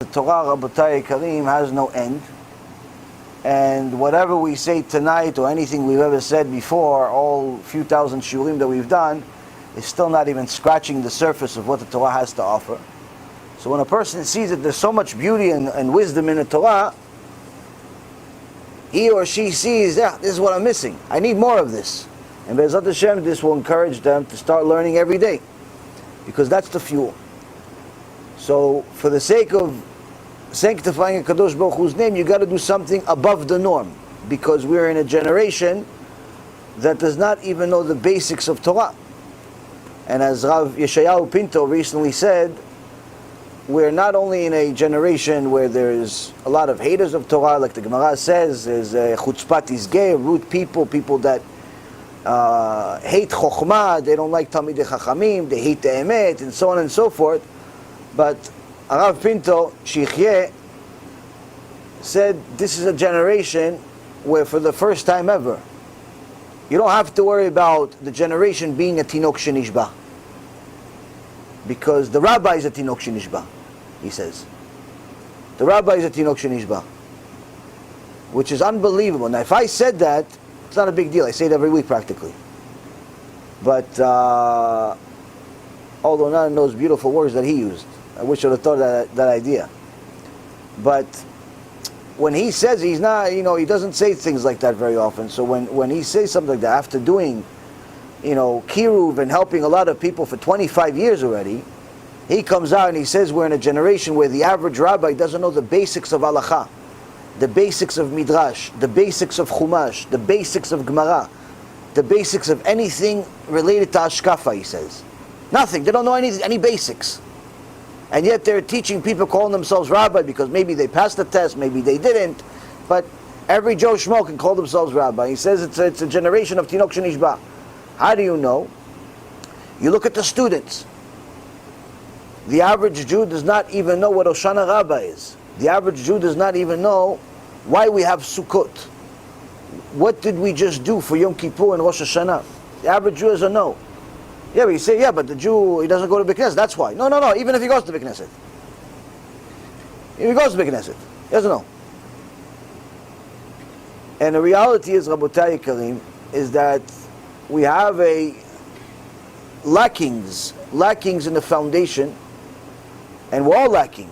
The Torah, Rabotai Karim, has no end. And whatever we say tonight or anything we've ever said before, all few thousand shiurim that we've done, is still not even scratching the surface of what the Torah has to offer. So when a person sees that there's so much beauty and wisdom in the Torah, he or she sees, yeah, this is what I'm missing. I need more of this. And BeEzrat HaShem, this will encourage them to start learning every day, because that's the fuel. So for the sake of sanctifying a Kadosh Baruch Hu's name, you got to do something above the norm, because we're in a generation that does not even know the basics of Torah. And as Rav Yeshayahu Pinto recently said, we're not only in a generation where there's a lot of haters of Torah, like the Gemara says, there's chutzpat izgeh, rude people that hate chokhmah, they don't like Talmidei Chachamim, they hate the emet, and so on and so forth. But Rav Pinto, Shichyeh, said this is a generation where for the first time ever, you don't have to worry about the generation being a TINOK SheNishba, because the Rabbi is a TINOK SheNishba, he says. The Rabbi is a TINOK SheNishba, which is unbelievable. Now if I said that, it's not a big deal. I say it every week practically. But although none of those beautiful words that he used, I wish I would have thought of that idea. But when he says he's not, he doesn't say things like that very often. So when he says something like that, after doing, kiruv and helping a lot of people for 25 years already, he comes out and he says we're in a generation where the average rabbi doesn't know the basics of halakha, the basics of midrash, the basics of chumash, the basics of gemara, the basics of anything related to hashkafa, he says. Nothing. They don't know any basics. And yet they're teaching people calling themselves rabbi because maybe they passed the test, maybe they didn't. But every Joe Schmo can call themselves rabbi. He says it's a generation of TINOK SheNishba. How do you know? You look at the students. The average Jew does not even know what HoShana Rabba is. The average Jew does not even know why we have Sukkot. What did we just do for Yom Kippur and Rosh Hashanah? The average Jew doesn't know. Yeah, but you say, yeah, but the Jew, he doesn't go to BeKnesset, that's why. No, even if he goes to BeKnesset. If he goes to BeKnesset, he doesn't know. And the reality is, Rabotai Karim, is that we have a lackings in the foundation, and we're all lacking.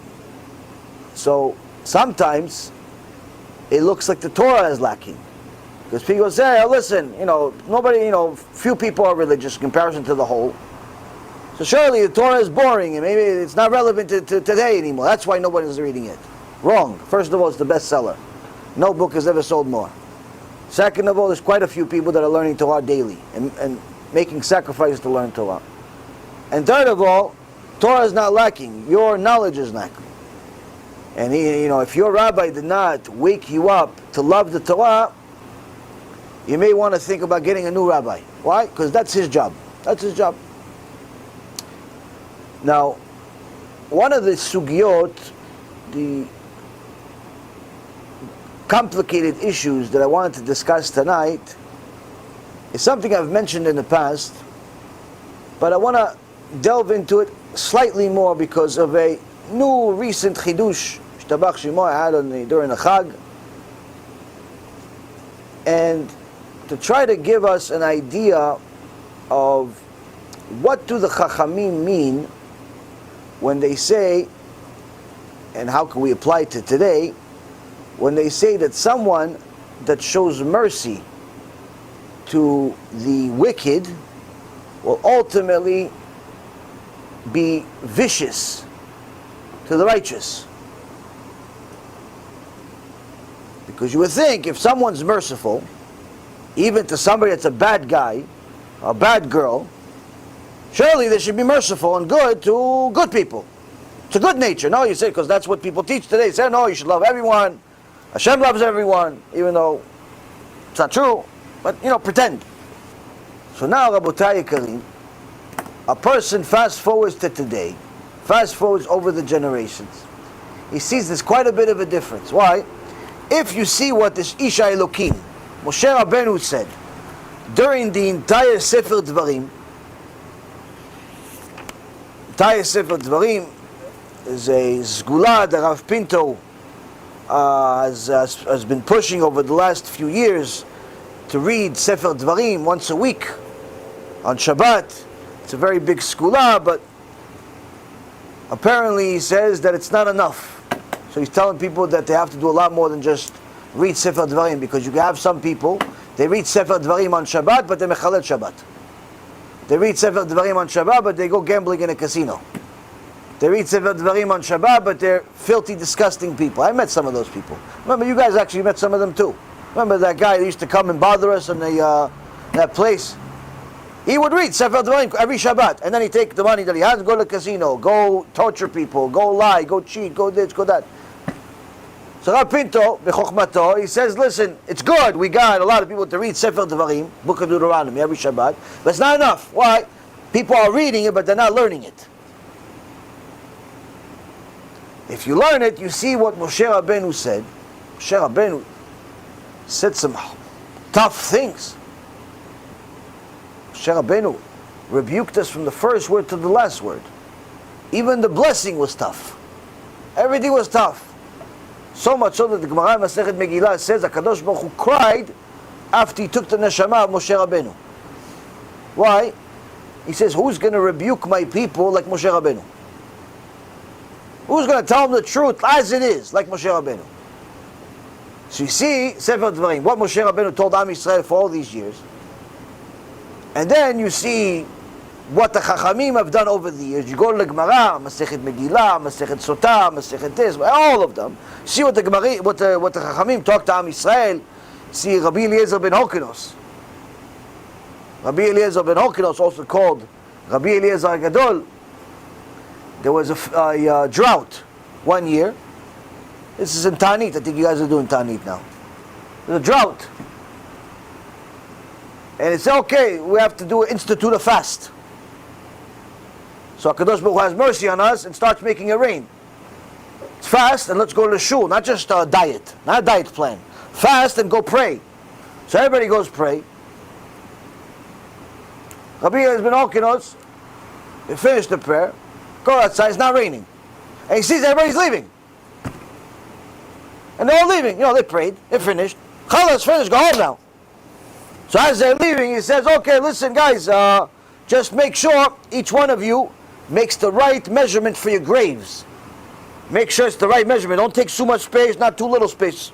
So sometimes it looks like the Torah is lacking. Because people say, oh, listen, nobody, few people are religious in comparison to the whole. So surely the Torah is boring and maybe it's not relevant to today anymore. That's why nobody's reading it. Wrong. First of all, it's the bestseller. No book has ever sold more. Second of all, there's quite a few people that are learning Torah daily and making sacrifices to learn Torah. And third of all, Torah is not lacking. Your knowledge is lacking. And if your rabbi did not wake you up to love the Torah, you may want to think about getting a new rabbi. Why? Because that's his job. That's his job. Now, one of the sugiyot, the complicated issues that I wanted to discuss tonight, is something I've mentioned in the past, but I want to delve into it slightly more because of a new recent chidush, Shtabach Shimo, I had during the Chag, and to try to give us an idea of what do the Chachamim mean when they say, and how can we apply it to today, when they say that someone that shows mercy to the wicked will ultimately be vicious to the righteous. Because you would think if someone's merciful, even to somebody that's a bad guy, a bad girl, surely they should be merciful and good to good people. It's a good nature. No, you say, because that's what people teach today. They say, no, you should love everyone. HaShem loves everyone, even though it's not true. But, pretend. So now, Rabotai Karim, a person fast forwards to today, fast forwards over the generations. He sees there's quite a bit of a difference. Why? If you see what this Isha Elokim, Moshe Rabbeinu, said during the entire Sefer Dvarim, is a sgula that Rav Pinto has been pushing over the last few years to read Sefer Dvarim once a week on Shabbat. It's a very big sgula, but apparently he says that it's not enough. So he's telling people that they have to do a lot more than just read Sefer Dvarim, because you can have some people, they read Sefer Dvarim on Shabbat, but they mechalel Shabbat. They read Sefer Dvarim on Shabbat, but they go gambling in a casino. They read Sefer Dvarim on Shabbat, but they're filthy, disgusting people. I met some of those people. Remember, you guys actually met some of them too. Remember that guy that used to come and bother us in that place? He would read Sefer Dvarim every Shabbat, and then he'd take the money that he has, go to the casino, go torture people, go lie, go cheat, go this, go that. So Rav Pinto, b'chokhmato, he says, listen, it's good, we got a lot of people to read Sefer Dvarim, Book of Deuteronomy, every Shabbat, but it's not enough. Why? People are reading it, but they're not learning it. If you learn it, you see what Moshe Rabbeinu said. Moshe Rabbeinu said some tough things. Moshe Rabbeinu rebuked us from the first word to the last word. Even the blessing was tough. Everything was tough. So much so that the Gemara in Masechet Megillah says HaKadosh Baruch Hu cried after he took the neshama of Moshe Rabbeinu. Why? He says, who's going to rebuke my people like Moshe Rabbeinu? Who's going to tell them the truth as it is, like Moshe Rabbeinu? So you see, Sefer Dvarim, what Moshe Rabbeinu told Am Yisrael for all these years. And then you see what the Chachamim have done over the years. You go to the Gemara, Masechet Megillah, Masechet Sotah, Masechet this, all of them. See what the Gemara, what the Chachamim talk to Am Yisrael. See Rabbi Eliezer ben Hokinos. Rabbi Eliezer ben Hokinos, also called Rabbi Eliezer HaGadol. There was a drought one year. This is in Tanit. I think you guys are doing Tanit now. There's a drought. And it's okay, we have to institute a fast. So HaKadosh Baruch Hu has mercy on us and starts making it rain. It's fast and let's go to the shul, not just a diet, not a diet plan. Fast and go pray. So everybody goes pray. Rabbi has been Okinos, they finished the prayer, go outside, it's not raining. And he sees everybody's leaving. And they're all leaving. You know, they prayed, they finished. Chalas, finished, go home now. So as they're leaving, he says, okay, listen guys, just make sure each one of you makes the right measurement for your graves. Make sure it's the right measurement. Don't take too much space, not too little space.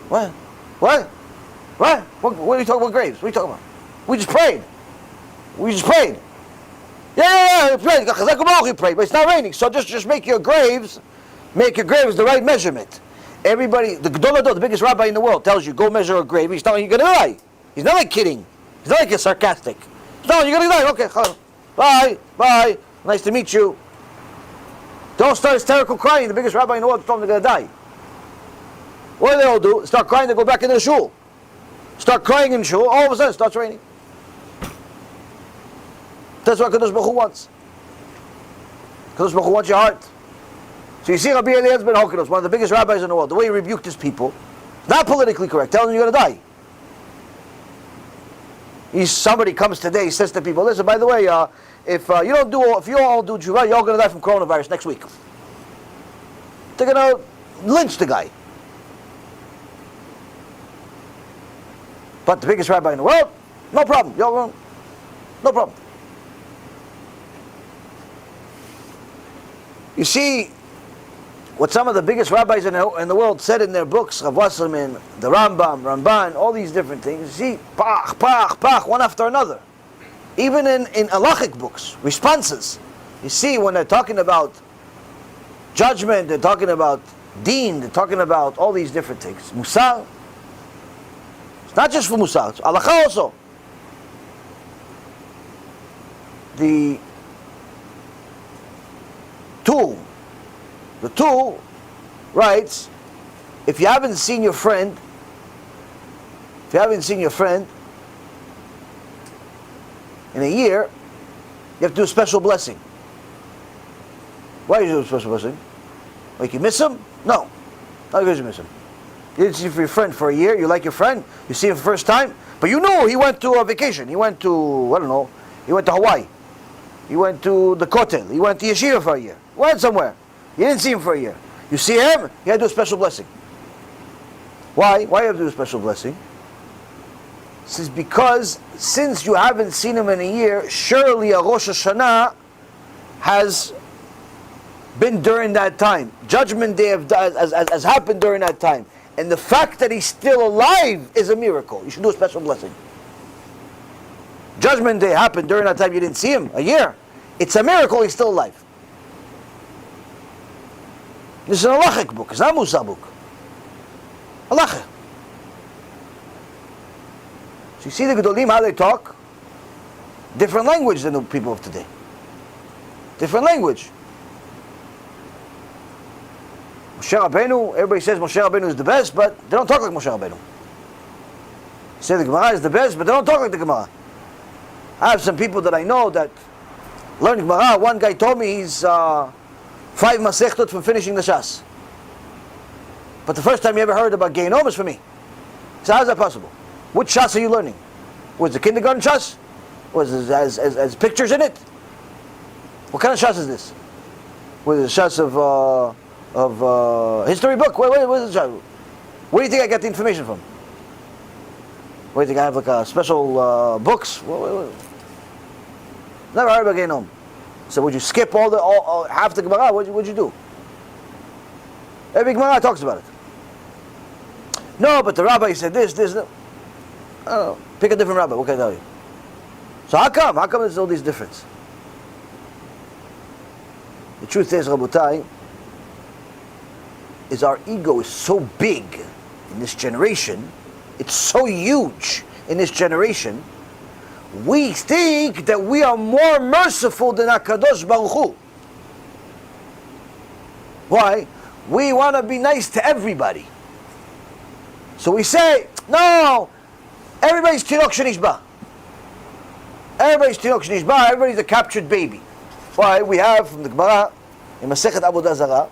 What? What? What? What are you talking about graves? What are you talking about? We just prayed. We just prayed. Yeah, we prayed. We prayed, but it's not raining. So just make your graves the right measurement. Everybody, the Gedol, the biggest rabbi in the world, tells you, go measure a grave. He's telling you, you're going to die. He's not like kidding. He's not like a sarcastic. He's telling you, you're going to die. Okay, bye, bye. Nice to meet you. Don't start hysterical crying. The biggest rabbi in the world told them they're going to die. What do they all do? Start crying, they go back into the shul. Start crying in shul, all of a sudden it starts raining. That's what Kadosh Baruch Hu wants. Kadosh Baruch Hu wants your heart. So you see Rabbi Eliezer ben Hokinos, one of the biggest rabbis in the world, the way he rebuked his people, not politically correct, telling them you're going to die. Somebody comes today, he says to people, listen, by the way, if you all do TeShuva, you're all going to die from coronavirus next week. They're going to lynch the guy. But the biggest rabbi in the world, no problem. No problem. You see what some of the biggest rabbis in the world said in their books, Rav Wasserman, the Ramban, all these different things. You see, pach, one after another. Even in halachic books, responses. You see, when they're talking about judgment, they're talking about deen, they're talking about all these different things. Musar. It's not just for Musar, it's halakha also. The tool writes, if you haven't seen your friend in a year, you have to do a special blessing. Why do you do a special blessing? Like you miss him? No, not because you miss him. You didn't see your friend for a year, you like your friend, you see him for the first time, but you know he went to a vacation, he went to Hawaii. He went to the Kotel. He went to Yeshiva for a year. Went somewhere. You didn't see him for a year. You see him, you had to do a special blessing. Why? Why do you have to do a special blessing? This is because since you haven't seen him in a year, surely a Rosh Hashanah has been during that time. Judgment Day has happened during that time. And the fact that he's still alive is a miracle. You should do a special blessing. Judgment Day happened during that time you didn't see him, a year. It's a miracle he's still alive. This is an halachic book, it's not a Musa book. Halacha. So you see the Gedolim, how they talk? Different language than the people of today. Different language. Moshe Rabbeinu, everybody says Moshe Rabbeinu is the best, but they don't talk like Moshe Rabbeinu. They say the Gemara is the best, but they don't talk like the Gemara. I have some people that I know that learn Gemara. One guy told me he's 5 Masechtot from finishing the Shas. But the first time he ever heard about Geinom is for me. So how is that possible? Which Shas are you learning? Was the kindergarten Shas? Was it as pictures in it? What kind of Shas is this? Was it a Shas of history book? What is the Shas? Where do you think I get the information from? Where do you think I have like a special books? Never heard about Geinom. So would you skip all half the Gemara? What'd you do? Every Gemara talks about it. No, but the rabbi said this. No. Oh, pick a different rabbi. What can I tell you? So how come? How come there's all these differences? The truth is, Rabotai, is our ego is so big in this generation. It's so huge in this generation. We think that we are more merciful than HaKadosh Baruch Hu. Why? We want to be nice to everybody. So we say, no, everybody's TINOK SheNishba. Everybody's TINOK SheNishba, everybody's a captured baby. Why? We have from the Gemara, in Masechet Avodah Zarah,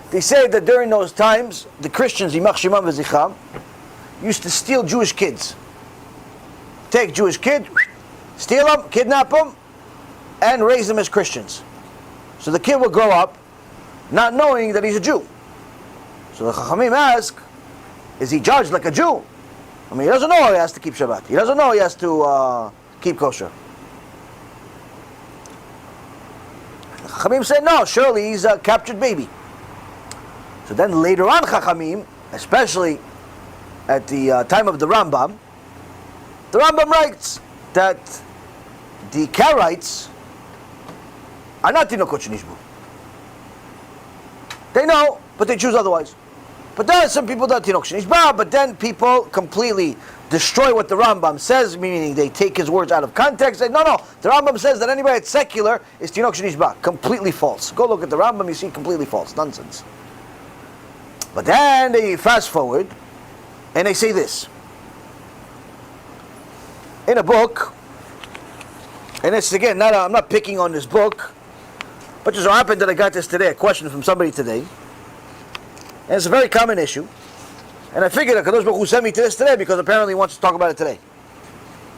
they say that during those times, the Christians, Yimach Shemam v'Zichram, used to steal Jewish kids. Take Jewish kid, steal them, kidnap them, and raise them as Christians. So the kid will grow up not knowing that he's a Jew. So the Chachamim ask, is he judged like a Jew? I mean, he doesn't know he has to keep Shabbat. He doesn't know he has to keep kosher. The Chachamim say, no, surely he's a captured baby. So then later on, Chachamim, especially at the time of the Rambam writes that the Karaites are not TINOK SheNishba. They know, but they choose otherwise. But there are some people that are TINOK SheNishba, but then people completely destroy what the Rambam says, meaning they take his words out of context. Say, no, the Rambam says that anybody that's secular is TINOK SheNishba. Completely false. Go look at the Rambam, you see completely false. Nonsense. But then they fast forward, and they say this. In a book, and it's again, I'm not picking on this book, but just so happened that I got this today, a question from somebody today, and it's a very common issue, and I figured that Kadosh Baruch Hu sent me to this today because apparently he wants to talk about it today.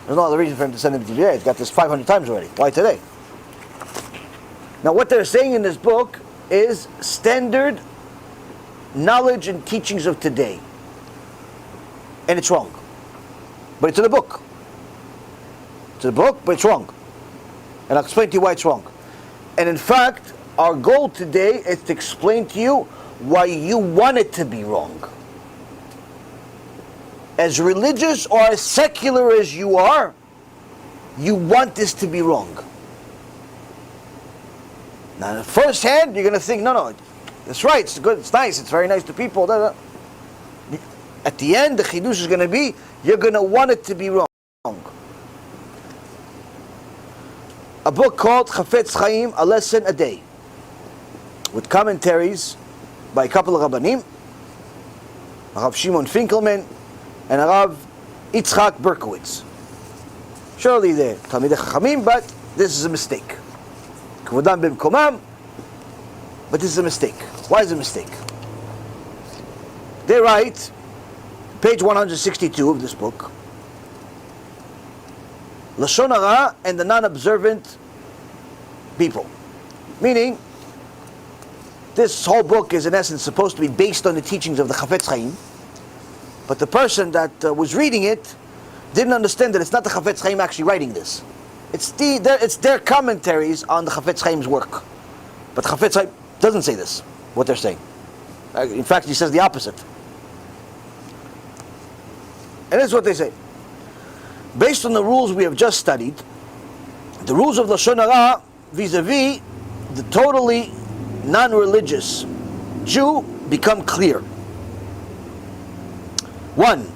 There's no other reason for him to send it today. He's got this 500 times already. Why today? Now what they're saying in this book is standard knowledge and teachings of today. And it's wrong. But it's in the book. It's in the book, but it's wrong. And I'll explain to you why it's wrong. And in fact, our goal today is to explain to you why you want it to be wrong. As religious or as secular as you are, you want this to be wrong. Now, on the first hand, you're going to think, no, that's right, it's good, it's nice, it's very nice to people. At the end, the chidush is going to be, you're going to want it to be wrong. A book called Chafetz Chaim, A Lesson a Day, with commentaries by a couple of Rabbanim, Rav Shimon Finkelman and Rav Yitzchak Berkowitz. Surely they're Talmidei Chachamim, but this is a mistake. Kvodam b'mkomam, but this is a mistake. Why is it a mistake? They write, page 162 of this book, Lashon Hara and the non-observant people. Meaning, this whole book is in essence supposed to be based on the teachings of the Chafetz Chaim, but the person that was reading it didn't understand that it's not the Chafetz Chaim actually writing this. It's their commentaries on the Chafetz Chaim's work. But Chafetz Chaim doesn't say this, what they're saying. In fact, he says the opposite. And this is what they say. Based on the rules we have just studied, the rules of Lashon Hara vis-a-vis the totally non-religious Jew become clear. 1.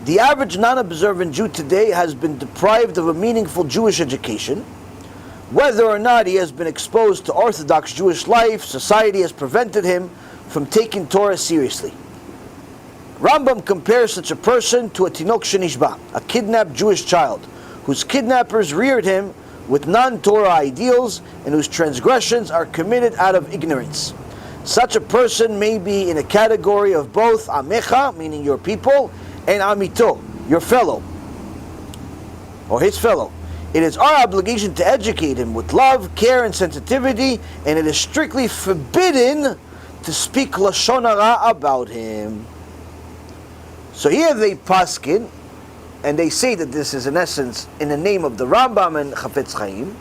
The average non-observant Jew today has been deprived of a meaningful Jewish education. Whether or not he has been exposed to Orthodox Jewish life, society has prevented him from taking Torah seriously. Rambam compares such a person to a TINOK SheNishba, a kidnapped Jewish child, whose kidnappers reared him with non-Torah ideals and whose transgressions are committed out of ignorance. Such a person may be in a category of both Amecha, meaning your people, and Amito, your fellow, or his fellow. It is our obligation to educate him with love, care, and sensitivity, and it is strictly forbidden to speak Lashon Hara about him. So here they paskin, and they say that this is in essence in the name of the Rambam and Chafetz Chaim,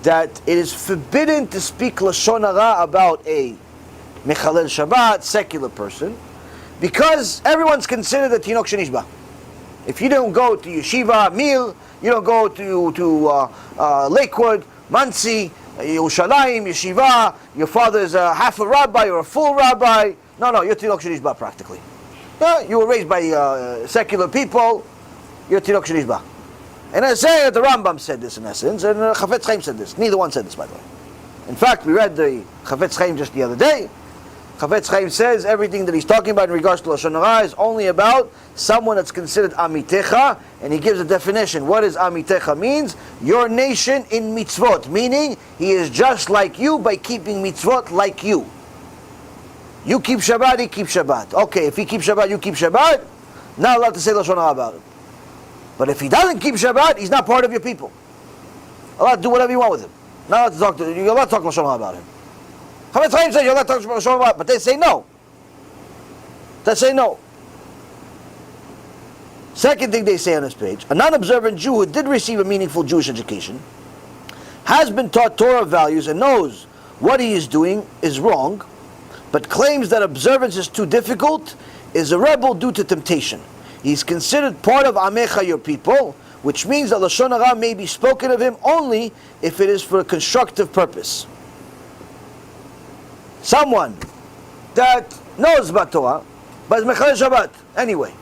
that it is forbidden to speak Lashon Hara about a Mechalel Shabbat, secular person, because everyone's considered a TINOK SheNishba. If you don't go to Yeshiva, Mil, you don't go to Lakewood, Monsey, Yerushalayim, Yeshiva, your father is a half a rabbi or a full rabbi. No, you're TINOK SheNishba practically. Yeah, you were raised by secular people, you're TINOK SheNishba. And I say that the Rambam said this in essence, and Chafetz Chaim said this. Neither one said this, by the way. In fact, we read the Chafetz Chaim just the other day. Chafetz Chaim says everything that he's talking about in regards to Lashon Hara is only about someone that's considered Amitecha, and he gives a definition. What does Amitecha means? Your nation in mitzvot, meaning he is just like you by keeping mitzvot like you. You keep Shabbat, he keeps Shabbat. Okay, if he keeps Shabbat, you keep Shabbat, not allowed to say Lashon Hara about it. But if he doesn't keep Shabbat, he's not part of your people. Allowed to do whatever you want with him. Not allowed to talk to you're allowed to talk Lashon Hara about him. Chafetz Chaim says you're allowed to talk Lashon Hara about it, but they say no. They say no. Second thing they say on this page, a non-observant Jew who did receive a meaningful Jewish education has been taught Torah values and knows what he is doing is wrong, but claims that observance is too difficult, is a rebel due to temptation. He is considered part of Amecha, your people, which means that Lashon Hara may be spoken of him only if it is for a constructive purpose. Someone that knows about Torah, but is Mechalel Shabbat anyway.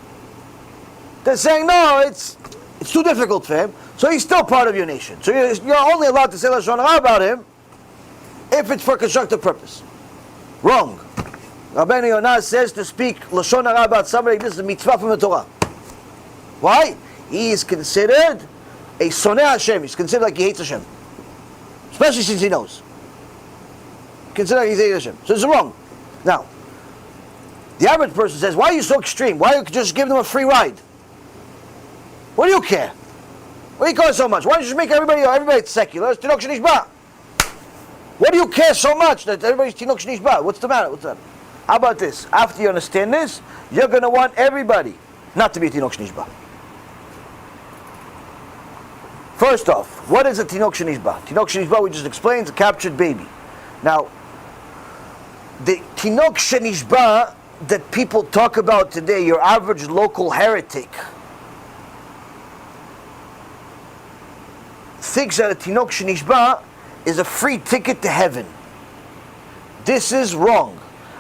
They're saying, no, it's too difficult for him, so he's still part of your nation. So you're only allowed to say Lashon Hara about him if it's for a constructive purpose. Wrong. Rabbi Yonah says to speak Lashon Hara about somebody, this is a mitzvah from the Torah. Why? He is considered a soneh HaShem. He's considered like he hates HaShem. Especially since he knows. Consider like he hates HaShem. So it's wrong. Now, the average person says, why are you so extreme? Why don't you just give them a free ride? What do you care? What do you care so much? Why don't you just make everybody secular? It's TINOK SheNishba. What do you care so much that everybody's TINOK SheNishba? What's the matter? How about this? After you understand this, you're going to want everybody not to be a TINOK SheNishba. First off, what is a TINOK SheNishba? TINOK SheNishba, we just explained, is a captured baby. Now, the TINOK SheNishba that people talk about today, your average local heretic, thinks that a TINOK SheNishba is a free ticket to heaven. This is wrong.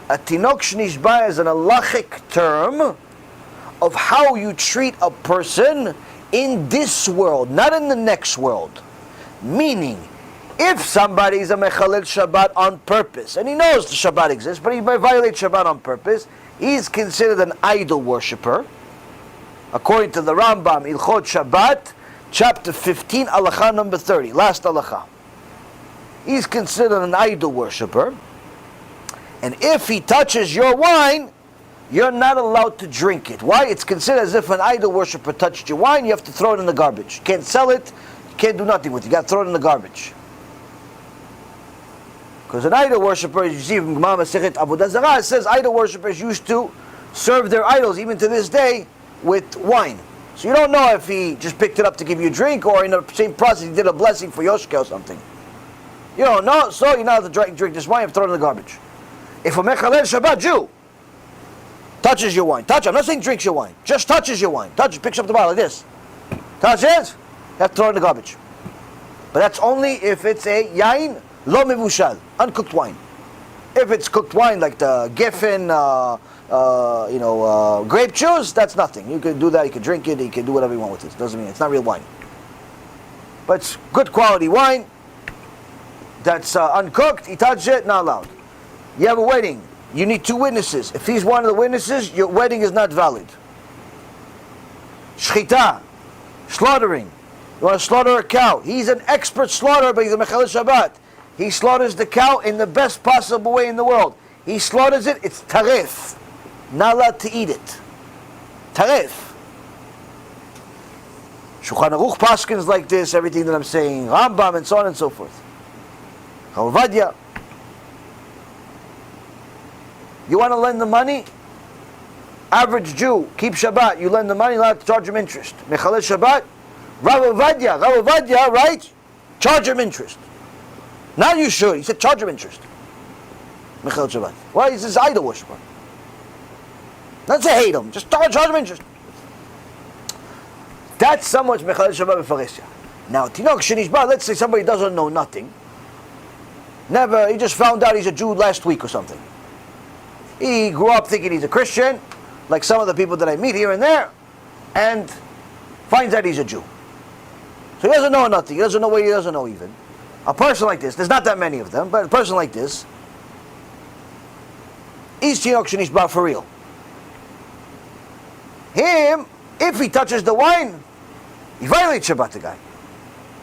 A TINOK SheNishba is an halachic term of how you treat a person in this world, not in the next world. Meaning, if somebody is a Mechalel Shabbat on purpose, and he knows the Shabbat exists, but he may violate Shabbat on purpose, he is considered an idol worshipper. According to the Rambam, Ilchot Shabbat, chapter 15, halacha number 30, last halacha. He's considered an idol worshipper. And if he touches your wine, you're not allowed to drink it. Why? It's considered as if an idol worshiper touched your wine, you have to throw it in the garbage. You can't sell it, you can't do nothing with it, you got to throw it in the garbage. Because an idol worshiper, as you see from Gemara Masechet Avodah Zarah, it says idol worshippers used to serve their idols, even to this day, with wine. So you don't know if he just picked it up to give you a drink, or in the same process he did a blessing for Yoshke or something. You don't know, so you're not allowed to drink this wine, you have to throw it in the garbage. If a Mechalel Shabbat Jew touches your wine, I'm not saying drinks your wine, just touches your wine, picks up the bottle like this, touches, you have to throw it in the garbage. But that's only if it's a yain lo mevushal, uncooked wine. If it's cooked wine like the Geffen, grape juice, that's nothing. You can do that, you can drink it, you can do whatever you want with it. Doesn't mean it's not real wine. But it's good quality wine that's uncooked, he touches it, not allowed. You have a wedding, you need 2 witnesses. If he's one of the witnesses, your wedding is not valid. Shchita, slaughtering. You want to slaughter a cow. He's an expert slaughterer, but he's a Mechalel Shabbat. He slaughters the cow in the best possible way in the world. He slaughters it, it's tarif. Not allowed to eat it. Tarif. Shulchan Aruch Paskins like this, everything that I'm saying, Rambam and so on and so forth. Chavvadia. You want to lend the money? Average Jew, keep Shabbat. You lend the money, you're allowed to charge him interest. Mechalel Shabbat, Rabbi Yaron, right? Charge him interest. Now you should. He said charge him interest. Mechalel Shabbat. Why? He's this idol worshiper. Not say hate him, just charge him interest. That's so much Mechalel Shabbat b'faresya. Now, TINOK SheNishba, let's say somebody doesn't know nothing. He just found out he's a Jew last week or something. He grew up thinking he's a Christian, like some of the people that I meet here and there, and finds out he's a Jew. So he doesn't know nothing, he doesn't know what he doesn't know even. A person like this, there's not that many of them, but a person like this, is TINOK SheNishba for real. Him, if he touches the wine, he violates Shabbat, the guy.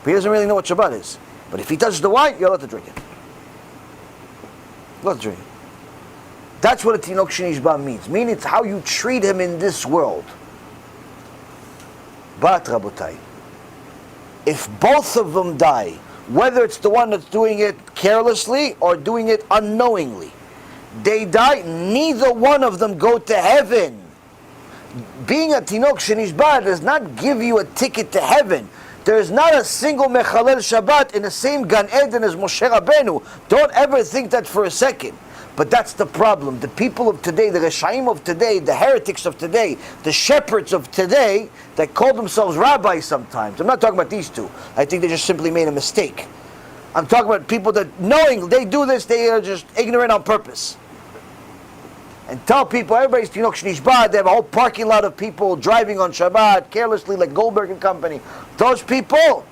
But he doesn't really know what Shabbat is. But if he touches the wine, you're allowed to drink it. You're allowed to drink it. That's what a TINOK SheNishba means. Meaning it's how you treat him in this world. But, Rabotai, if both of them die, whether it's the one that's doing it carelessly or doing it unknowingly, they die, neither one of them go to heaven. Being a TINOK SheNishba does not give you a ticket to heaven. There is not a single Mechalel Shabbat in the same Gan Eden as Moshe Rabbeinu. Don't ever think that for a second. But that's the problem. The people of today, the Reshaim of today, the heretics of today, the shepherds of today, that call themselves rabbis sometimes. I'm not talking about these two. I think they just simply made a mistake. I'm talking about people that knowing they do this, they are just ignorant on purpose. And tell people, everybody's TINOK SheNishba, they have a whole parking lot of people driving on Shabbat carelessly like Goldberg and company. Those people,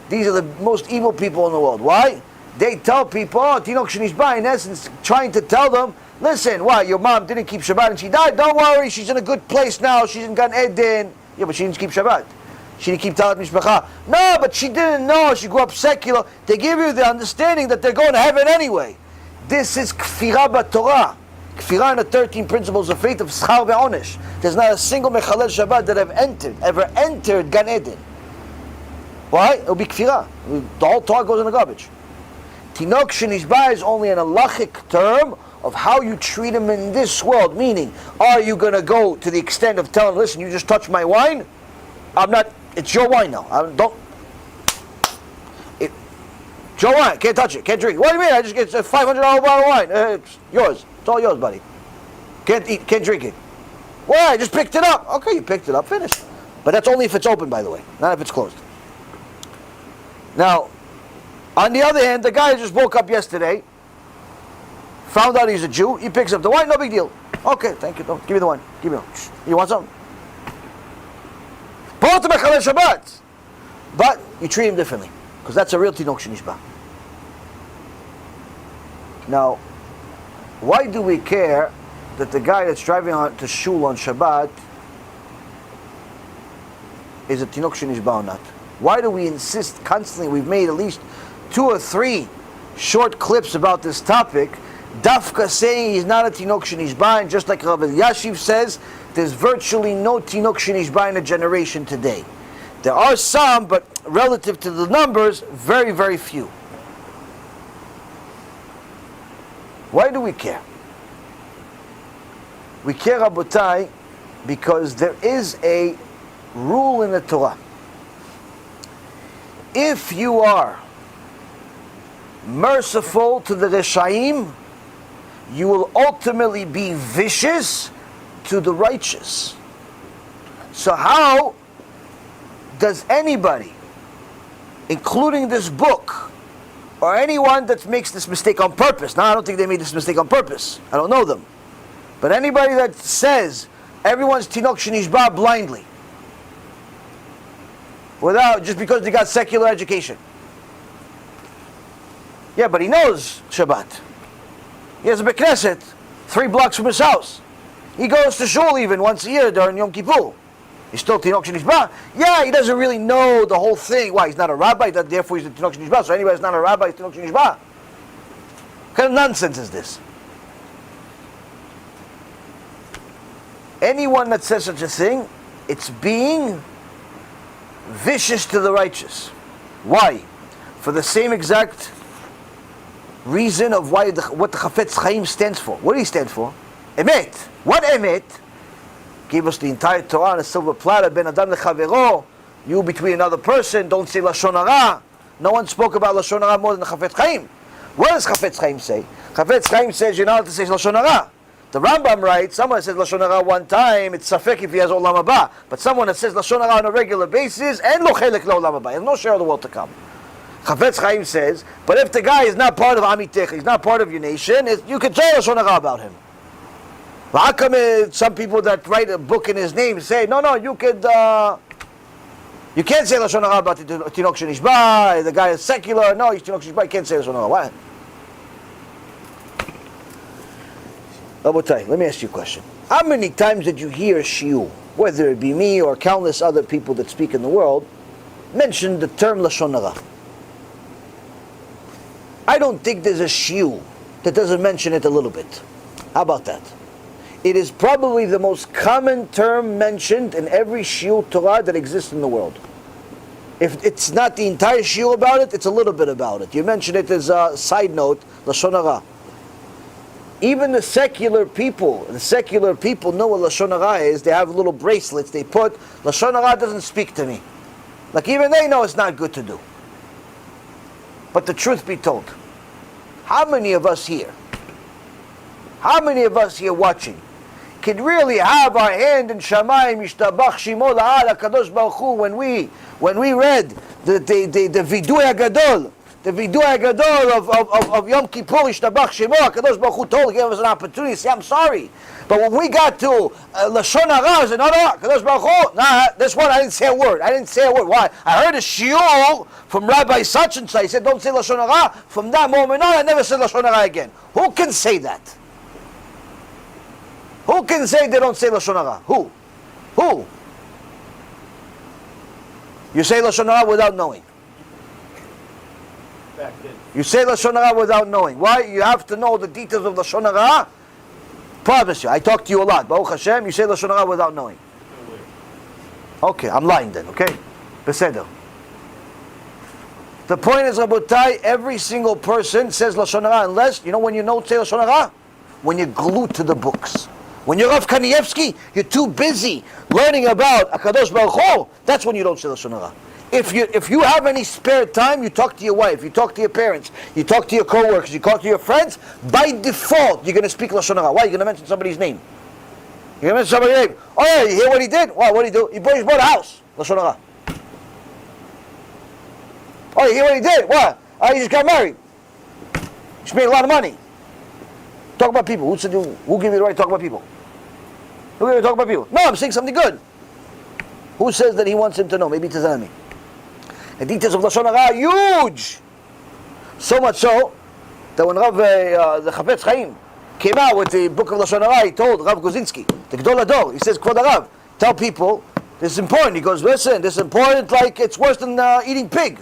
these are the most evil people in the world. Why? They tell people, TINOK SheNishba, in essence, trying to tell them, listen, what, your mom didn't keep Shabbat and she died? Don't worry, she's in a good place now, she's in Gan Eden. Yeah, but she didn't keep Shabbat. She didn't keep Talat Mishpacha. No, but she didn't know, she grew up secular. They give you the understanding that they're going to heaven anyway. This is Kfirah b'Torah. Kfirah in the 13 principles of faith of Schar ve'onesh. There's not a single Mechalel Shabbat that have ever entered Gan Eden. Why? It'll be Kfirah. The whole Torah goes in the garbage. TINOK SheNishba is only an halachic term of how you treat him in this world. Meaning, are you going to go to the extent of telling him, listen, you just touched my wine? I'm not, it's your wine now. It's your wine, can't touch it, can't drink it. What do you mean? I just get a $500 bottle of wine. It's yours. It's all yours, buddy. Can't eat, can't drink it. Well, I just picked it up. Okay, you picked it up, finished. But that's only if it's open, by the way, not if it's closed. Now, on the other hand, the guy just woke up yesterday, found out he's a Jew, he picks up the wine, no big deal. Okay, thank you, give me the wine, give me one. You want some? Both Mechalel Shabbat. But you treat him differently, because that's a real TINOK SheNishba. Now, why do we care that the guy that's driving on to shul on Shabbat is a TINOK SheNishba or not? Why do we insist constantly? We've made at least 2 or 3 short clips about this topic. Dafka saying he's not a TINOK SheNishba, and just like Rabbi Yashiv says, there's virtually no TINOK SheNishba in a generation today. There are some, but relative to the numbers, very, very few. Why do we care? We care, Rabotai, because there is a rule in the Torah. If you are merciful to the Reshaim, you will ultimately be vicious to the righteous. So how does anybody, including this book, or anyone that makes this mistake on purpose, now I don't think they made this mistake on purpose, I don't know them, but anybody that says everyone's TINOK SheNishba blindly, without, just because they got secular education. Yeah, but he knows Shabbat. He has a Bekneset 3 blocks from his house. He goes to shul even once a year during Yom Kippur. He's still TINOK SheNishba. Yeah, he doesn't really know the whole thing. Why? He's not a rabbi, therefore he's a TINOK SheNishba. So anybody who's not a rabbi is TINOK SheNishba. What kind of nonsense is this? Anyone that says such a thing, it's being vicious to the righteous. Why? For the same exact reason of what the Chafetz Chaim stands for. What do he stand for? Emet. What emet? Gave us the entire Torah on a silver platter. Ben Adam lechavero. You between another person. Don't say Lashon Hara. No one spoke about Lashon Hara more than the Chafetz Chaim. What does Chafetz Chaim say? Chafetz Chaim says you're not allowed to say Lashon Hara. The Rambam writes, someone says Lashon Hara one time, it's safek if he has Olam HaBa. But someone that says Lashon Hara on a regular basis, and lo chelek lo Olam HaBa, he has no share of the world to come. Chafetz Chaim says, but if the guy is not part of Amitech, he's not part of your nation, you can say Lashon Hara about him. How come some people that write a book in his name say, no, you can't say Lashon Hara about the TINOK SheNishba, the guy is secular, no, he's TINOK SheNishba, you can't say Lashon Hara. Why? Rabotai, let me ask you a question. How many times did you hear Shiur, whether it be me or countless other people that speak in the world, mention the term Lashon Hara? I don't think there's a Shiur that doesn't mention it a little bit. How about that? It is probably the most common term mentioned in every Shiur Torah that exists in the world. If it's not the entire Shiur about it, it's a little bit about it. You mention it as a side note, Lashon Hara. Even the secular people know what Lashon Hara is. They have little bracelets they put. Lashon Hara doesn't speak to me. Like even they know it's not good to do. But the truth be told, how many of us here watching, can really have our hand in Shamayim, Yishtabach Shimo La'al HaKadosh Baruch Hu, when we read the Vidui HaGadol, the Vidui HaGadol of Yom Kippur, Yishtabach Shemo, HaKadosh Baruch Hu told, gave us an opportunity to say, I'm sorry. But when we got to Lashon Hara, I said, no, HaKadosh Baruch Hu, nah, this one I didn't say a word. Why? I heard a shiur from Rabbi such and such. He said, don't say Lashon Hara. From that moment on, I never said Lashon Hara again. Who can say that? Who can say they don't say Lashon Hara? Who? You say Lashon Hara without knowing. You say Lashon Hara without knowing. Why? You have to know the details of Lashon Hara. Promise you, I talk to you a lot. Baruch Hashem, you say Lashon Hara without knowing. Okay, I'm lying then, okay? Beseder. The point is, Rabotai, every single person says Lashon Hara unless, you know when you don't say Lashon Hara? When you're glued to the books. When you're Rav Kanievsky, you're too busy learning about HaKadosh Baruch Hu, that's when you don't say Lashon Hara. If you have any spare time, you talk to your wife, you talk to your parents, you talk to your co-workers, you talk to your friends, by default, you're going to speak Lashon Hara. Why? You're going to mention somebody's name. You're going to mention somebody's name. Oh yeah, you hear what he did? What did he do? He bought a house. Lashon Hara. Oh, you hear what he did? What? Oh, he just got married. He made a lot of money. Talk about people. Who gave you the right to talk about people? Who gave you the right to talk about people? No, I'm saying something good. Who says that he wants him to know? Maybe it's his enemy. The details of Lashon Hara are huge. So much so that when the Chafetz Chaim came out with the book of Lashon Hara, he told Rav Guzinski, the Gdol Ador, he says, Kvod Rav, tell people this is important. He goes, listen, this is important like it's worse than eating pig.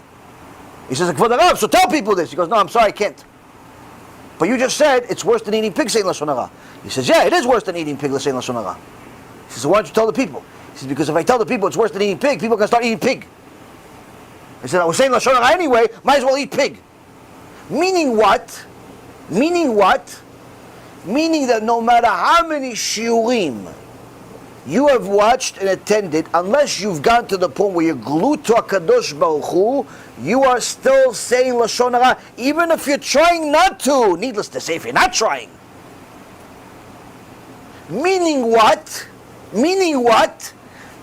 He says, Kvod Rav, so tell people this. He goes, no, I'm sorry, I can't. But you just said it's worse than eating pig, saying Lashon Hara. He says, yeah, it is worse than eating pig, saying Lashon Hara. He says, so why don't you tell the people? He says, because if I tell the people it's worse than eating pig, people are going to start eating pig. He said, I was saying Lashon Hara anyway, might as well eat pig. Meaning what? Meaning that no matter how many shiurim you have watched and attended, unless you've gone to the point where you're glued to HaKadosh Baruch Hu, you are still saying Lashon Hara, even if you're trying not to. Needless to say, if you're not trying. Meaning what? Meaning what?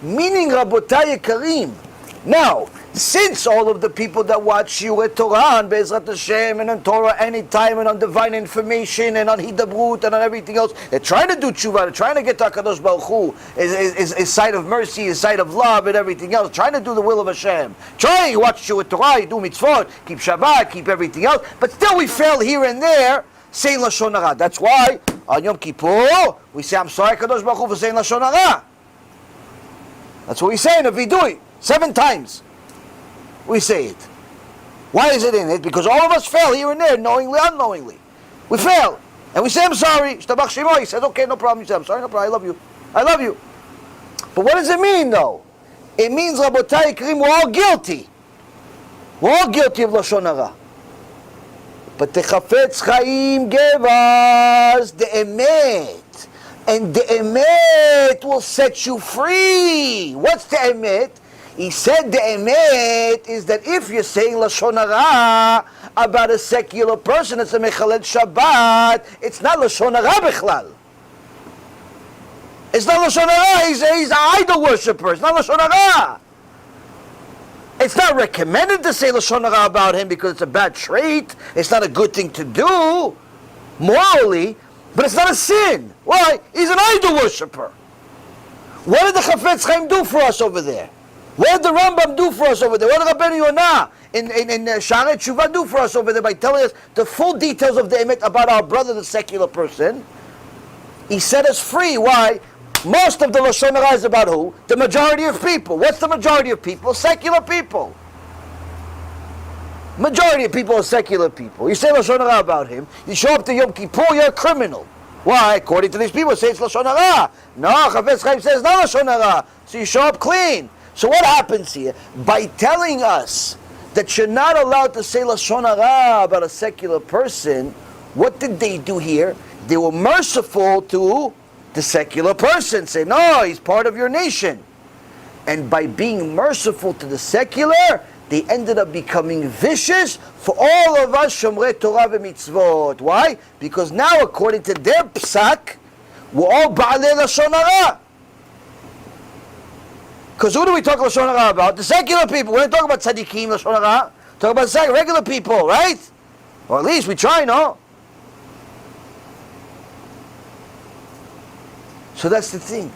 Meaning, Rabotai Karim. Now, since all of the people that watch Shiur Torah on BeEzrat HaShem and on Torah anytime and on divine information and on Hidabrut and on everything else, they're trying to do TeShuva, they're trying to get to HaKadosh Baruch Hu, is side of mercy, is side of love and everything else, trying to do the will of HaShem. Trying, you watch Shiur Torah, you do mitzvot, keep Shabbat, keep everything else, but still we fail here and there saying Lashon Hara. That's why on Yom Kippur, we say, I'm sorry HaKadosh Baruch Hu for saying Lashon Hara. That's what we say in the Vidui, 7 times. We say it. Why is it in it? Because all of us fail here and there, knowingly, unknowingly. We fail. And we say, I'm sorry. Shtabach Shemo. He says, okay, no problem. He says, I'm sorry, no problem. I love you. I love you. But what does it mean, though? It means, Rabotai Karim, we're all guilty. We're all guilty of Lashon Hara. But the Chafetz Chaim gave us the Emet. And the Emet will set you free. What's the Emet? He said the emet is that if you're saying Lashon Hara about a secular person, it's a mechalel Shabbat, it's not Lashon Hara bichlal. It's not Lashon Hara, he's an idol worshiper, it's not Lashon Hara. It's not recommended to say Lashon Hara about him because it's a bad trait, it's not a good thing to do, morally, but it's not a sin. Why? He's an idol worshiper. What did the Chafetz Chaim do for us over there? What did the Rambam do for us over there? What did Rabbi Yonah in Sha'arei TeShuva do for us over there by telling us the full details of the emet about our brother, the secular person? He set us free. Why? Most of the Lashon Hara is about who? The majority of people. What's the majority of people? Secular people. Majority of people are secular people. You say Lashon Hara about him, you show up to Yom Kippur, you're a criminal. Why? According to these people, say it's Lashon Hara. No, Chafetz Chaim says not Lashon Hara. So you show up clean. So what happens here? By telling us that you're not allowed to say Lashon Hara about a secular person, what did they do here? They were merciful to the secular person. Say, no, he's part of your nation. And by being merciful to the secular, they ended up becoming vicious for all of us Shomrei Torah v'mitzvot. Why? Because now, according to their psak, we're all Ba'alei Lashon Hara. Because who do we talk Lashon Hara about? The secular people. We don't talk about tzaddikim Lashon Hara. Talk about regular people, right? Or at least we try, no? So that's the thing.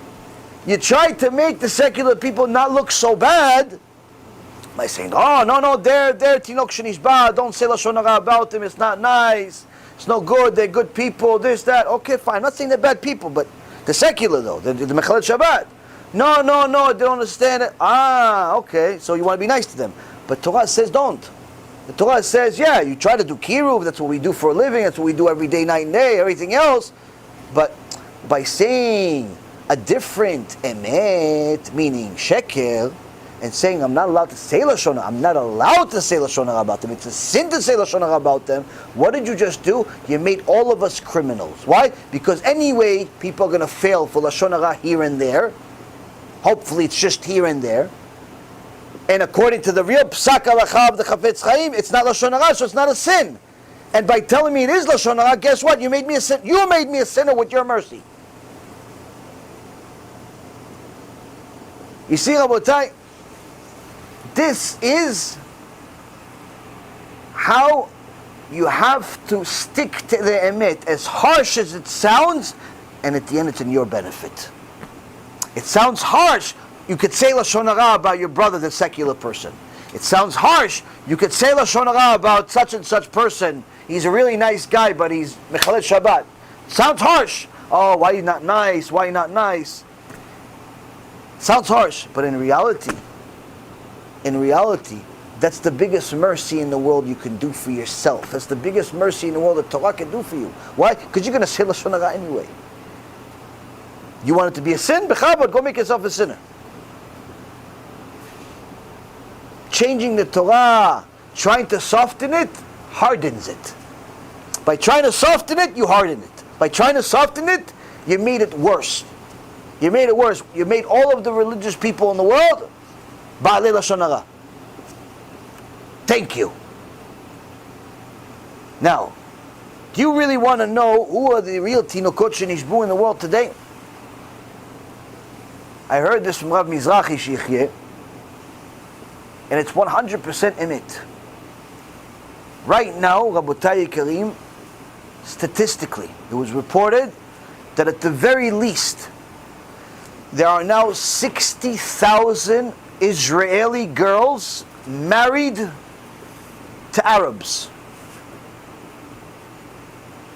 You try to make the secular people not look so bad by saying, oh, no, they're TINOK SheNishba, don't say Lashon Hara about them, it's not nice, it's no good, they're good people, this, that. Okay, fine, I'm not saying they're bad people, but the secular though, the mechalel Shabbat. No, they don't understand it. Okay, so you want to be nice to them. But Torah says don't. The Torah says, yeah, you try to do kiruv, that's what we do for a living, that's what we do every day, night and day, everything else. But by saying a different emet, meaning sheker, and saying I'm not allowed to say Lashon Hara, I'm not allowed to say Lashon Hara about them, it's a sin to say Lashon Hara about them, what did you just do? You made all of us criminals. Why? Because anyway, people are going to fail for Lashon Hara here and there. Hopefully it's just here and there. And according to the real psak halacha of the Chafetz Chaim, it's not Lashon Hara, so it's not a sin. And by telling me it is Lashon Hara, guess what? You made me a sin. You made me a sinner with your mercy. You see, Rabotai, this is how you have to stick to the emet, as harsh as it sounds, and at the end it's in your benefit. It sounds harsh. You could say Lashon Hara about your brother, the secular person. It sounds harsh. You could say Lashon Hara about such and such person. He's a really nice guy, but he's mechalel Shabbat. Sounds harsh. Oh, why are you not nice? Why are you not nice? Sounds harsh, but in reality, that's the biggest mercy in the world you can do for yourself. That's the biggest mercy in the world that Torah can do for you. Why? Because you're going to say Lashon Hara anyway. You want it to be a sin? Bechabad, go make yourself a sinner. Changing the Torah, trying to soften it, hardens it. By trying to soften it, you harden it. By trying to soften it, you made it worse. You made it worse. You made all of the religious people in the world Ba'alei Lashon Hara. Thank you. Now, do you really want to know who are the real TINOKot SheNishbu in the world today? I heard this from Rav Mizrahi Shiur, and it's 100% emet. Right now, Rabotai Yikarim, statistically, it was reported that at the very least, there are now 60,000 Israeli girls married to Arabs,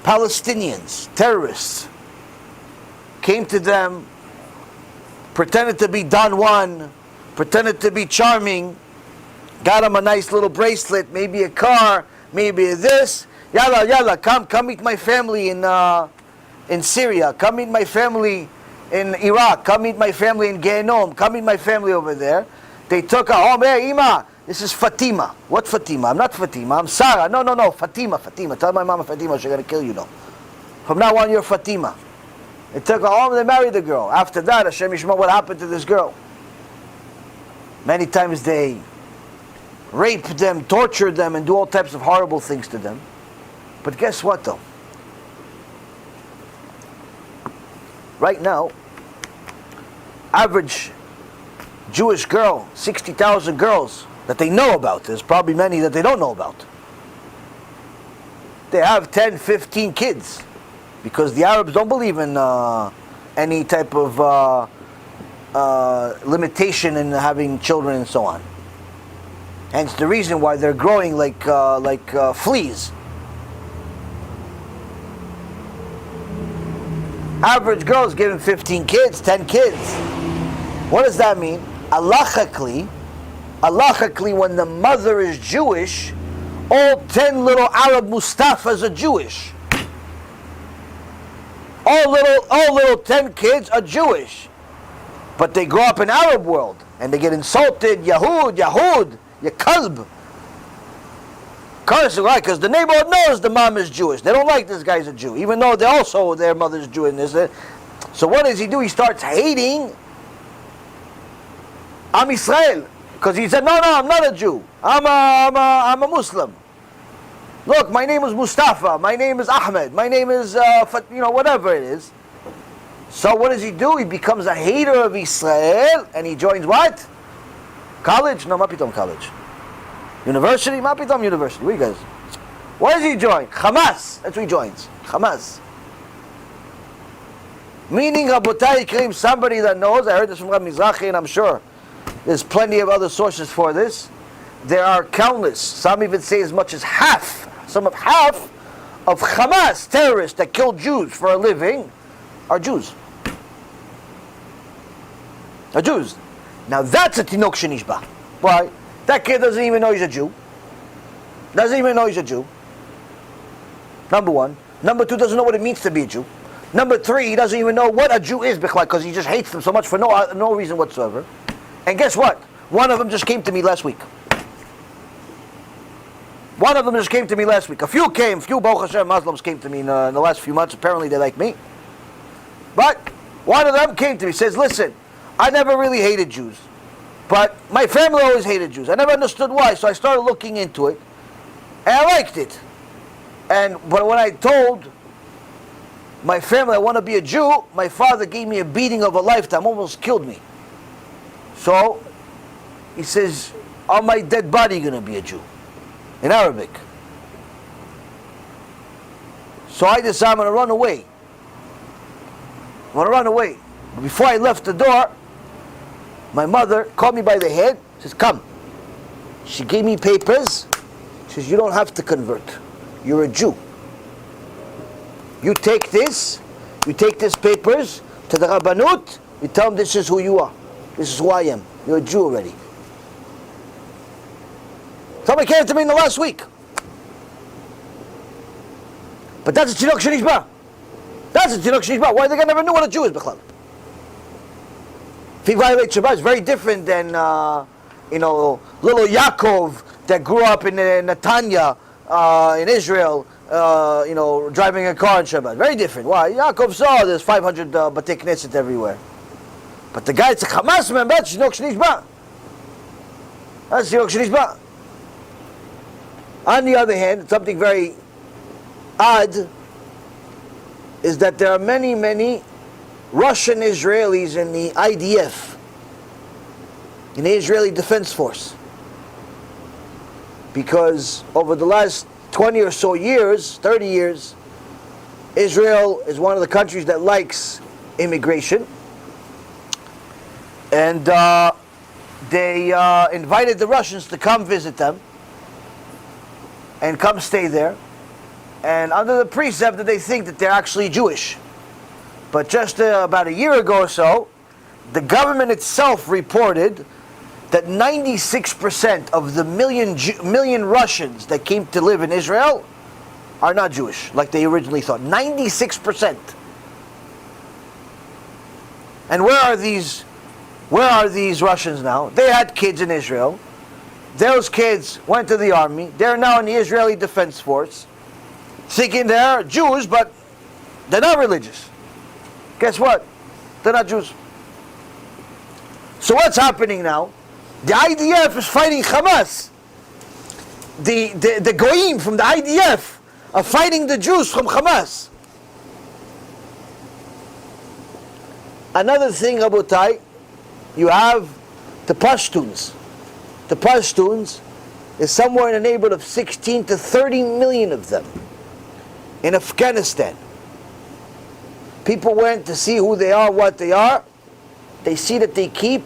Palestinians, terrorists, came to them, pretended to be Don Juan, pretended to be charming, got him a nice little bracelet, maybe a car, maybe this. Yalla, come meet my family in Syria. Come meet my family in Iraq. Come meet my family in Gehenom. Come meet my family over there. They took her home. Hey, Ima, this is Fatima. What Fatima? I'm not Fatima. I'm Sarah. No. Fatima. Tell my mama Fatima she's going to kill you now. From now on, you're Fatima. They took her home and they married the girl. After that, SheNishba, what happened to this girl? Many times they rape them, torture them, and do all types of horrible things to them. But guess what though? Right now, average Jewish girl, 60,000 girls that they know about. There's probably many that they don't know about. They have 10, 15 kids. Because the Arabs don't believe in any type of limitation in having children and so on. Hence the reason why they're growing like fleas. Average girl's given 15 kids, 10 kids. What does that mean? Halachically, when the mother is Jewish, all 10 little Arab Mustafas are Jewish. All little 10 kids are Jewish. But they grow up in Arab world and they get insulted, Yahud, ya kalb. Because the neighborhood knows the mom is Jewish. They don't like this guy's a Jew, even though their mother's Jew in this. So what does he do? He starts hating Am Yisrael. Because he said, no, I'm not a Jew. I'm a Muslim. Look, my name is Mustafa. My name is Ahmed. My name is, whatever it is. So what does he do? He becomes a hater of Israel, and he joins what? College? No, Mapitom college. University? Mapitom university. What do you guys? What does he join? Hamas. That's what he joins. Hamas. Meaning, Rabotai Yikarim, somebody that knows, I heard this from Rabbi Mizrahi, and I'm sure there's plenty of other sources for this. There are countless, some even say as much as half of Hamas terrorists that kill Jews for a living are Jews. Are Jews. Now that's a TINOK SheNishba. Why? That kid doesn't even know he's a Jew. Doesn't even know he's a Jew. Number one. Number two, doesn't know what it means to be a Jew. Number three, he doesn't even know what a Jew is because he just hates them so much for no reason whatsoever. And guess what? One of them just came to me last week. A few Baruch Hashem Muslims came to me in the last few months. Apparently they like me. But one of them came to me, says, listen, I never really hated Jews. But my family always hated Jews. I never understood why, so I started looking into it. And I liked it. But when I told my family I want to be a Jew, my father gave me a beating of a lifetime, almost killed me. So, he says, on my dead body you're going to be a Jew. In Arabic. So I decided I'm going to run away. But before I left the door, my mother called me by the head, says, come. She gave me papers. She says, you don't have to convert. You're a Jew. You take this papers to the Rabbanut, you tell them this is who you are. This is who I am. You're a Jew already. Somebody came to me in the last week. But that's a TINOK SheNishba. Why? They never knew what a Jew is, B'chlal. If he violates Shabbat, it's very different than, little Yaakov that grew up in Netanya, in Israel, driving a car on Shabbat. Very different. Why? Yaakov saw there's 500 Batei Knesset everywhere. But the guy, it's a Hamas member, that's TINOK SheNishba. That's TINOK SheNishba. On the other hand, something very odd is that there are many, many Russian Israelis in the IDF, in the Israeli Defense Force. Because over the last 20 or so years, 30 years, Israel is one of the countries that likes immigration. And they invited the Russians to come visit them and come stay there. And under the precept that they think that they're actually Jewish. But just about a year ago or so, the government itself reported that 96% of the million Russians that came to live in Israel are not Jewish, like they originally thought. 96%. And where are these Russians now? They had kids in Israel. Those kids went to the army. They're now in the Israeli Defense Force, thinking they're Jews, but they're not religious. Guess what? They're not Jews. So what's happening now? The IDF is fighting Hamas. The Goyim from the IDF are fighting the Jews from Hamas. Another thing, Rabotai, you have the Pashtuns. The Pashtuns is somewhere in the neighborhood of 16 to 30 million of them in Afghanistan. People went to see who they are, what they are. They see that they keep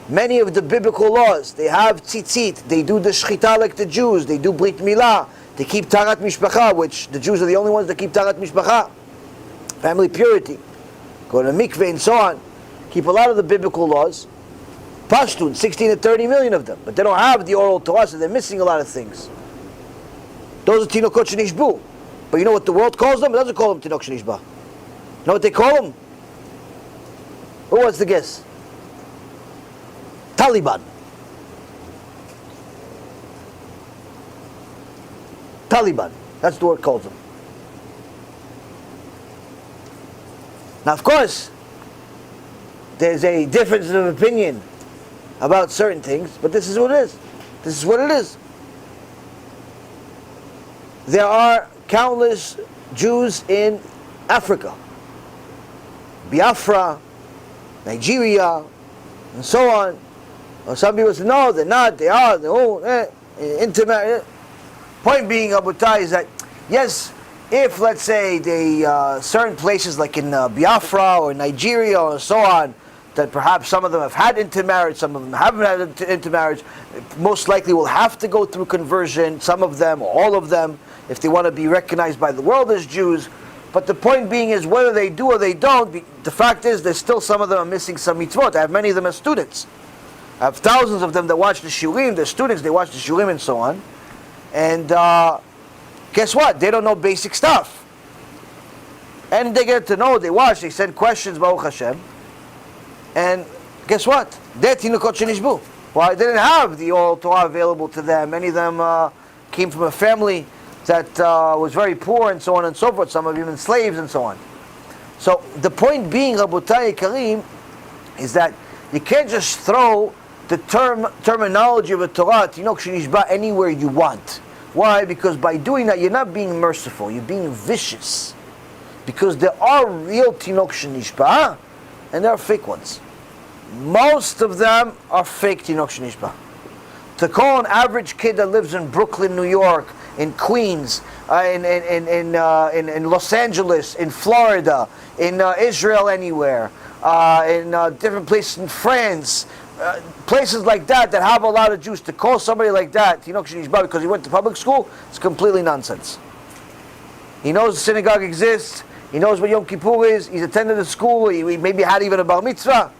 many of the biblical laws. They have tzitzit. They do the shchita like the Jews. They do brit milah. They keep tarat mishpacha, which the Jews are the only ones that keep tarat mishpacha. Family purity. Go to mikveh and so on. Keep a lot of the biblical laws. Pashtun, 16 to 30 million of them. But they don't have the oral Torah, so they're missing a lot of things. Those are tinokot shenishbu. But you know what the world calls them? It doesn't call them tinok shenishba. You know what they call them? Who wants to guess? Taliban. Taliban. That's the word it calls them. Now, of course, there's a difference of opinion about certain things, but this is what it is. This is what it is. There are countless Jews in Africa, Biafra, Nigeria, and so on. Or some people say, no, they're not, they are, they're all intermarried. Point being, Abutai, is that, yes, if, let's say, certain places like in Biafra or Nigeria or so on, that perhaps some of them have had intermarriage, some of them haven't had intermarriage, most likely will have to go through conversion, some of them, or all of them, if they want to be recognized by the world as Jews. But the point being is, whether they do or they don't, the fact is, there's still some of them are missing some mitzvot. I have many of them as students. I have thousands of them that watch the Shiurim, they're students, they watch the Shiurim and so on. And guess what? They don't know basic stuff. And they get to know, they watch, they send questions, Baruch HaShem. And guess what? They're tinokot shenishbu. Why? They didn't have the oral Torah available to them. Many of them came from a family that was very poor and so on and so forth. Some of them even slaves and so on. So the point being, Rabotai Karim, is that you can't just throw the terminology of a Torah, TINOK SheNishba, anywhere you want. Why? Because by doing that, you're not being merciful. You're being vicious. Because there are real TINOK SheNishba, and there are fake ones. Most of them are fake TINOK SheNishba. To call an average kid that lives in Brooklyn, New York, in Queens, in Los Angeles, in Florida, in Israel, anywhere, in different places in France, places like that have a lot of Jews, to call somebody like that TINOK SheNishba because he went to public school, it's completely nonsense. He knows the synagogue exists. He knows what Yom Kippur is. He's attended the school. He maybe had even a bar mitzvah.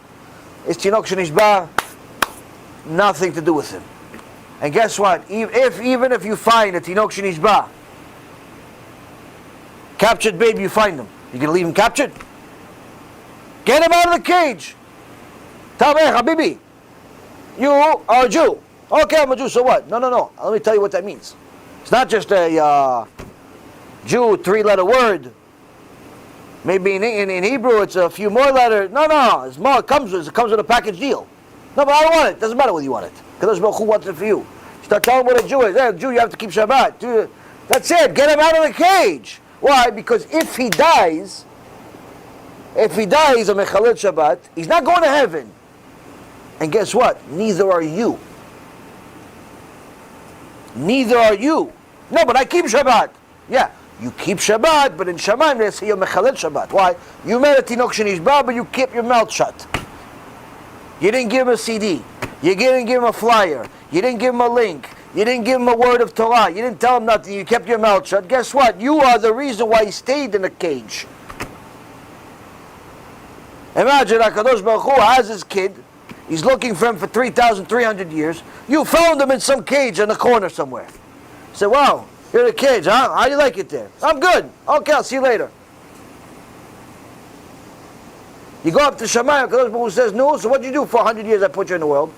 It's TINOK SheNishba. Nothing to do with him. And guess what? Even if you find a TINOK SheNishba, captured baby, you find him, you gonna leave him captured? Get him out of the cage. Tell me, Habibi, you are a Jew. Okay, I'm a Jew. So what? No. Let me tell you what that means. It's not just a Jew, 3-letter word. Maybe in Hebrew it's a few more letters. No, it's more. It comes with a package deal. No, but I don't want it. Doesn't matter whether you want it. Kadosh Baruch Hu wants it for you. Start telling him what a Jew is. Hey, Jew, you have to keep Shabbat. That's it. Get him out of the cage. Why? Because if he dies a Mechalel Shabbat, he's not going to heaven. And guess what? Neither are you. Neither are you. No, but I keep Shabbat. Yeah, you keep Shabbat, but in Shamayim they say you're Mechalel Shabbat. Why? You made a TINOK SheNishba, but you kept your mouth shut. You didn't give him a CD. You didn't give him a flyer. You didn't give him a link. You didn't give him a word of Torah. You didn't tell him nothing. You kept your mouth shut. Guess what? You are the reason why he stayed in a cage. Imagine HaKadosh Baruch Hu has his kid. He's looking for him for 3,300 years. You found him in some cage in a corner somewhere. He said, wow, you're in a cage, huh? How do you like it there? I'm good. Okay, I'll see you later. You go up to Shamayim, HaKadosh Baruch Hu says, no, so what did you do for 100 years I put you in the world?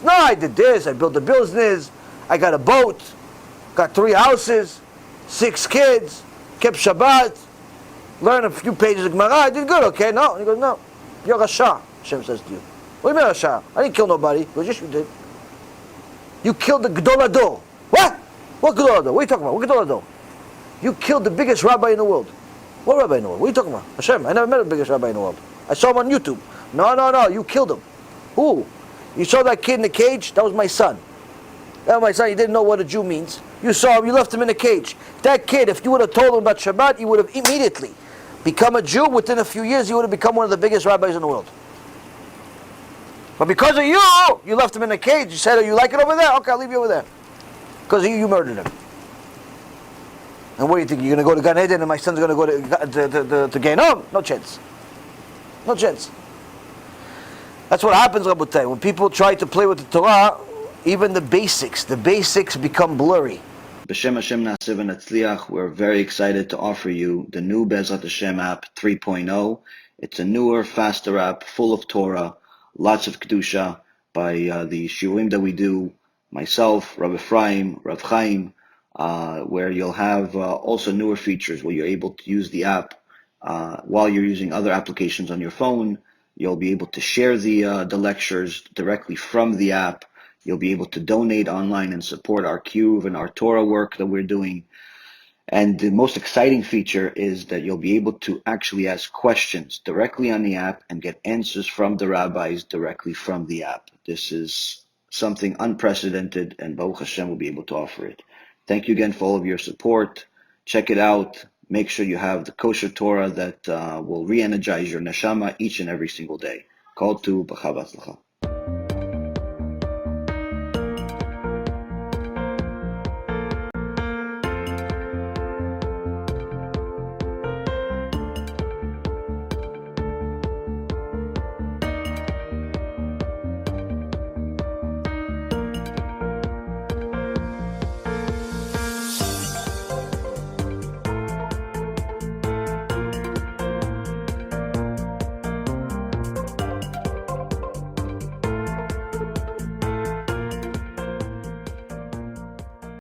No, I did this, I built a business, I got a boat, got 3 houses, 6 kids, kept Shabbat, learned a few pages of Gemara, I did good, okay? No. He goes, no, you're Rasha, Hashem says to you. What do you mean Rasha? I didn't kill nobody. He goes, yes you did. You killed the Gedol Ador. What? What Gedol Ador? What are you talking about? What Gedol Ador? You killed the biggest rabbi in the world. What rabbi in the world? What are you talking about? Hashem, I never met the biggest rabbi in the world. I saw him on YouTube. No, you killed him. Who? You saw that kid in the cage? That was my son. That was my son. He didn't know what a Jew means. You saw him, you left him in a cage. That kid, if you would have told him about Shabbat, he would have immediately become a Jew. Within a few years, he would have become one of the biggest rabbis in the world. But because of you left him in a cage. You said, oh, you like it over there? Okay, I'll leave you over there. Because of you murdered him. And what do you think? You're going to go to Gan Eden and my son's going to go to Gehinnom? No chance. No chance. That's what happens, Rabotai. When people try to play with the Torah, even the basics become blurry. B'Shem Hashem Na'aseh v'Natzliach, we're very excited to offer you the new BeEzrat HaShem app 3.0. It's a newer, faster app full of Torah, lots of Kedusha by the Shiurim that we do, myself, Rabbi Efraim, Rav Chaim, where you'll have also newer features where you're able to use the app while you're using other applications on your phone. You'll be able to share the lectures directly from the app. You'll be able to donate online and support our Cube and our Torah work that we're doing. And the most exciting feature is that you'll be able to actually ask questions directly on the app and get answers from the rabbis directly from the app. This is something unprecedented, and Baruch Hashem will be able to offer it. Thank you again for all of your support. Check it out. Make sure you have the kosher Torah that will re-energize your neshama each and every single day. Call to B'chavatzlacha.